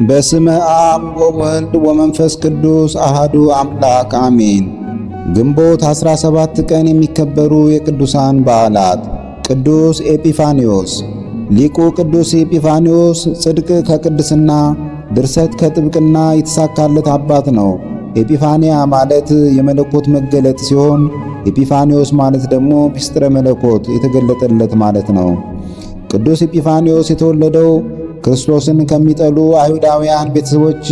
በስመ አብ ወወልድ ወመንፈስ ቅዱስ አሃዱ አምላክ አሜን። ግንቦት 17 ቀን የሚከበሩ የቅዱሳን በዓላት፦ ቅዱስ ኤጲፋንዮስ። ሊቁ ቅዱስ ኤጲፋንዮስ ጽድቅ ከቅድስና ድርሰት ከጥብቅና የተሳካለት አባት ነው። ኤጲፋንያ ማለት የመለኮት መገለጥ ሲሆን ኤጲፋንዮስ ማለት ደግሞ ምስጢረ መለኮት የተገለጠለት ማለት ነው። ቅዱስ ኤጲፋንዮስ የተወለደው ክርስቶስን ከሚጠሉ አይሁዳውያን ቤተሰቦች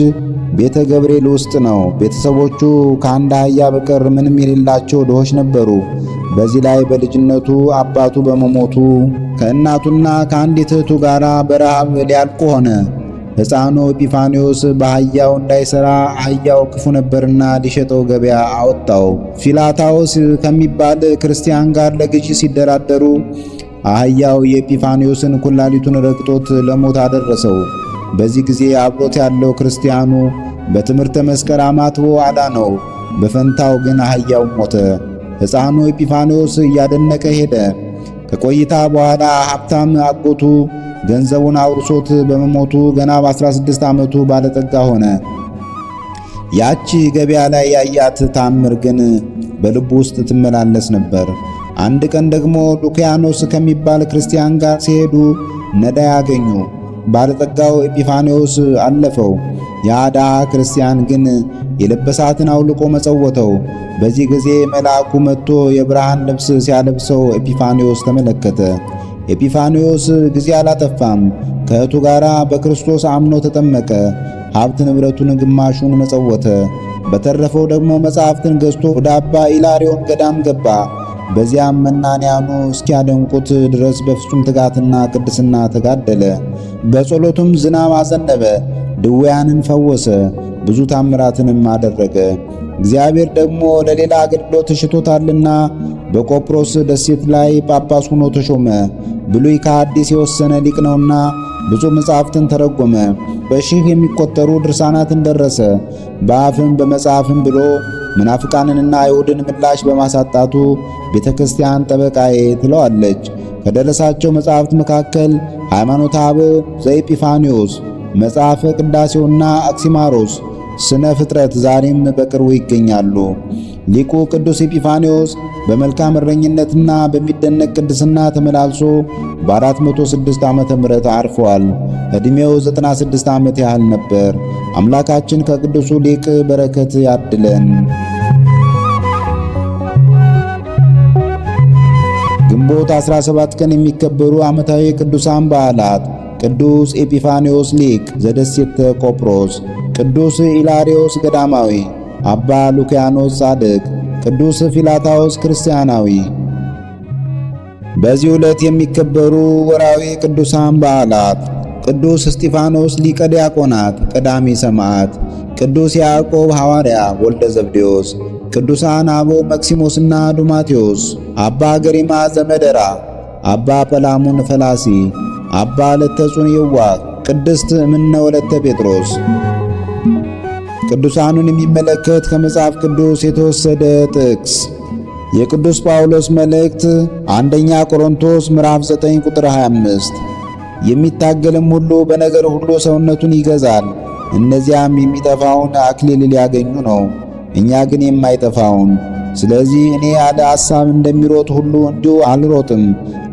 ቤተ ገብርኤል ውስጥ ነው። ቤተሰቦቹ ከአንድ አህያ በቀር ምንም የሌላቸው ድሆች ነበሩ። በዚህ ላይ በልጅነቱ አባቱ በመሞቱ ከእናቱና ከአንዲት እህቱ ጋር በረሃብ ሊያልቁ ሆነ። ሕፃኑ ኤጲፋንዮስ በአህያው እንዳይሠራ አህያው ክፉ ነበርና ሊሸጠው ገበያ አወጣው። ፊላታዎስ ከሚባል ክርስቲያን ጋር ለግዢ ሲደራደሩ አህያው የኤጲፋንዮስን ኩላሊቱን ረግጦት ለሞት አደረሰው። በዚህ ጊዜ አብሮት ያለው ክርስቲያኑ በትምህርተ መስቀል አማትቦ አዳነው። በፈንታው ግን አህያው ሞተ። ሕፃኑ ኤጲፋንዮስ እያደነቀ ሄደ። ከቆይታ በኋላ ሀብታም አጎቱ ገንዘቡን አውርሶት በመሞቱ ገና በ16 ዓመቱ ባለጠጋ ሆነ። ያቺ ገበያ ላይ ያያት ታምር ግን በልቡ ውስጥ ትመላለስ ነበር። አንድ ቀን ደግሞ ሉኪያኖስ ከሚባል ክርስቲያን ጋር ሲሄዱ ነዳይ አገኙ። ባለጠጋው ኤጲፋንዮስ አለፈው። ያ ድሃ ክርስቲያን ግን የለበሳትን አውልቆ መጸወተው። በዚህ ጊዜ መልአኩ መጥቶ የብርሃን ልብስ ሲያለብሰው ኤጲፋንዮስ ተመለከተ። ኤጲፋንዮስ ጊዜ አላጠፋም። ከእህቱ ጋር በክርስቶስ አምኖ ተጠመቀ። ሀብት ንብረቱን ግማሹን መጸወተ። በተረፈው ደግሞ መጻሕፍትን ገዝቶ ወደ አባ ኢላሪዮን ገዳም ገባ። በዚያም መናንያኑ እስኪያደንቁት ድረስ በፍጹም ትጋትና ቅድስና ተጋደለ። በጸሎቱም ዝናብ አዘነበ፣ ድውያንን ፈወሰ፣ ብዙ ታምራትንም አደረገ። እግዚአብሔር ደግሞ ለሌላ አገልግሎት ሽቶታልና በቆጵሮስ ደሴት ላይ ጳጳስ ሆኖ ተሾመ። ብሉይ ከሐዲስ የወሰነ ሊቅ ነውና ብዙ መጻሕፍትን ተረጎመ። በሺህ የሚቆጠሩ ድርሳናትን ደረሰ። በአፍም በመጽሐፍም ብሎ መናፍቃንንና አይሁድን ምላሽ በማሳጣቱ ቤተ ክርስቲያን ጠበቃዬ ትለዋለች። ከደረሳቸው መጻሕፍት መካከል ሃይማኖተ አበው ዘኤጲፋንዮስ፣ መጽሐፈ ቅዳሴውና አክሲማሮስ፣ ስነ ፍጥረት ዛሬም በቅርቡ ይገኛሉ። ሊቁ ቅዱስ ኤጲፋንዮስ በመልካም እረኝነትና በሚደነቅ ቅድስና ተመላልሶ በ406 ዓመተ ምህረት አርፏል። ዕድሜው 96 ዓመት ያህል ነበር። አምላካችን ከቅዱሱ ሊቅ በረከት ያድለን። ግንቦት 17 ቀን የሚከበሩ ዓመታዊ ቅዱሳን በዓላት፦ ቅዱስ ኤጲፋንዮስ ሊቅ ዘደሴተ ቆጵሮስ፣ ቅዱስ ኢላሪዮስ ገዳማዊ፣ አባ ሉኪያኖስ ጻድቅ፣ ቅዱስ ፊላታዎስ ክርስቲያናዊ። በዚህ ዕለት የሚከበሩ ወርኃዊ ቅዱሳን በዓላት፦ ቅዱስ እስጢፋኖስ ሊቀ ዲያቆናት ቀዳሚ ሰማዕት፣ ቅዱስ ያዕቆብ ሐዋርያ ወልደ ዘብዴዎስ፣ ቅዱሳን አበው መክሲሞስና ዱማቴዎስ፣ አባ ገሪማ ዘመደራ፣ አባ ጰላሞን ፈላሲ፣ አባ ለተጹን የዋህ፣ ቅድስት እምነ ወለተ ጴጥሮስ። ቅዱሳኑን የሚመለከት ከመጽሐፍ ቅዱስ የተወሰደ ጥቅስ የቅዱስ ጳውሎስ መልእክት አንደኛ ቆሮንቶስ ምዕራፍ 9 ቁጥር 25 የሚታገልም ሁሉ በነገር ሁሉ ሰውነቱን ይገዛል፣ እነዚያም የሚጠፋውን አክሊል ሊያገኙ ነው፣ እኛ ግን የማይጠፋውን። ስለዚህ እኔ ያለ ሐሳብ እንደሚሮጥ ሁሉ እንዲሁ አልሮጥም፣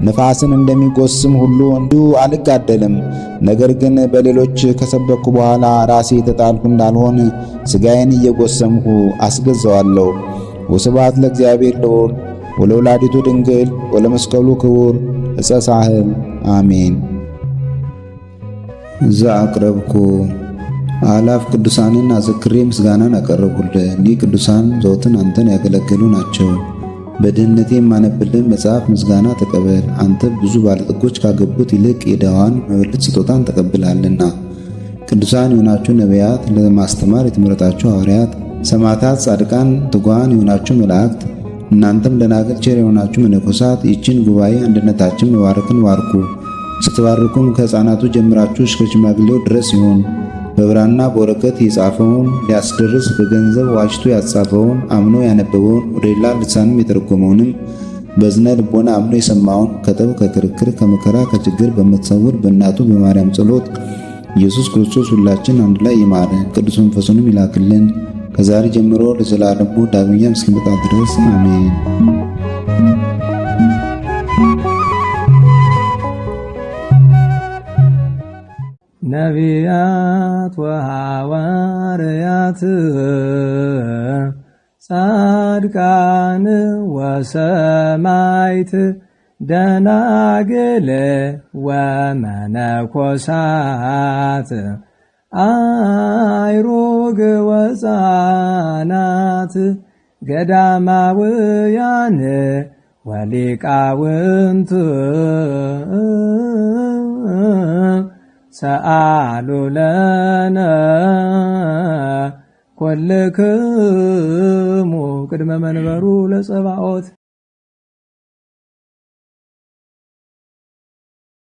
ነፋስን እንደሚጎስም ሁሉ እንዲሁ አልጋደልም። ነገር ግን በሌሎች ከሰበኩ በኋላ ራሴ የተጣልኩ እንዳልሆን ሥጋዬን እየጎሰምሁ አስገዛዋለሁ። ወስብሐት ለእግዚአብሔር ልዑል ወለወላዲቱ ድንግል ወለመስቀሉ ክቡር ዕፀ ሳህል አሜን። ዘአቅረብኩ አላፍ ቅዱሳንን አዘክሬ ምስጋናን አቀረብኩልህ። እኒህ ቅዱሳን ዘወትር አንተን ያገለገሉ ናቸው። በድህነቴ የማነብልን መጽሐፍ ምስጋና ተቀበል። አንተ ብዙ ባለጠጎች ካገቡት ይልቅ የድሃዋን መበለት ስጦታን ተቀብላለና። ቅዱሳን የሆናችሁ ነቢያት፣ ለማስተማር የተመረጣችሁ ሐዋርያት፣ ሰማዕታት፣ ጻድቃን፣ ትጉሃን የሆናችሁ መላእክት፣ እናንተም ደናግል ቸር የሆናችሁ መነኮሳት ይህችን ጉባኤ አንድነታችን መባረክን ባርኩ። ስትባርኩም ከሕፃናቱ ጀምራችሁ እስከ ሽማግሌው ድረስ ይሁን። በብራና በወረቀት የጻፈውን ሊያስደርስ በገንዘብ ዋጅቶ ያጻፈውን አምኖ ያነበበውን ወደ ሌላ ልሳንም የተረጎመውንም በዝነ ልቦና አምኖ የሰማውን ከጠብ ከክርክር ከመከራ ከችግር በምትሰውር በእናቱ በማርያም ጸሎት ኢየሱስ ክርስቶስ ሁላችን አንድ ላይ ይማረን፣ ቅዱስ መንፈሱንም ይላክልን ከዛሬ ጀምሮ ለዘላለሙ ዳግመኛም እስኪመጣ ድረስ አሜን። ነቢያት ወሐዋርያት ጻድቃን ወሰማይት ደናግል ወመነኮሳት አይሩግ ወሕፃናት ገዳማውያን ወሊቃውንት ሰአሉ ለነ ኩልክሙ ቅድመ መንበሩ ለጸባኦት